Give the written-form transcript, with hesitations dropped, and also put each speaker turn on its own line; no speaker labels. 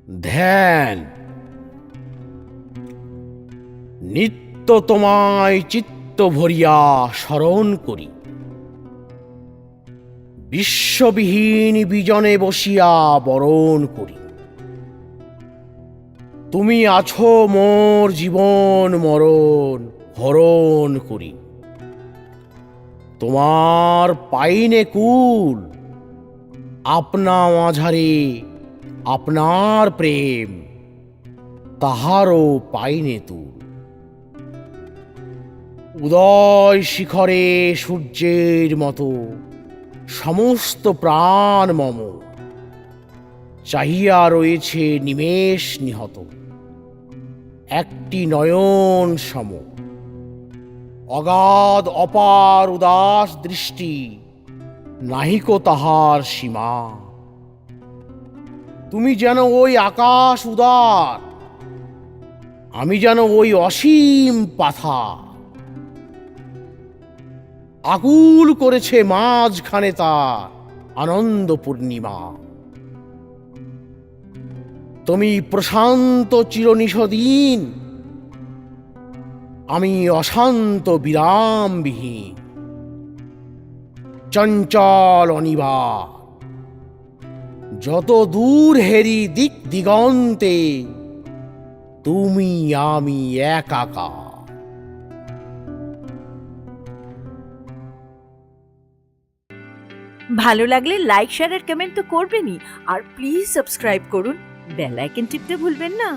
ধ্যান। নিত্য তোমায় চিত্ত ভরিয়া স্মরণ করি, বিশ্ববিহীন বিজনে বসিয়া বরণ করি। তুমি আছো মোর জীবন মরণ হরণ করি। তোমার পাইনে কুল, আপনা মাঝারে আপনার প্রেম, তাহারও পাইনে তুল। উদয় শিখরে সূর্যের মতো সমস্ত প্রাণ মম চাহিয়া রয়েছে নিমেষ নিহত, একটি নয়ন সম। অগাধ অপার উদাস দৃষ্টি, নাহিক তাহার সীমা। তুমি যেন ওই আকাশ উদার, আমি যেন ওই অসীম পাথা। আকুল করেছে মাঝখানে তার আনন্দ পূর্ণিমা। তুমি প্রশান্ত চিরনিষদিন, আমি অশান্ত বিরামবিহীন। চঞ্চল অনিবার, যত দূর হেরি দিক দিগন্তে, তুমি আমি একাকার।
ভালো লাগলে লাইক শেয়ার আর কমেন্ট তো করবেনই, আর প্লিজ সাবস্ক্রাইব করুন, বেল আইকন টিপতে ভুলবেন না।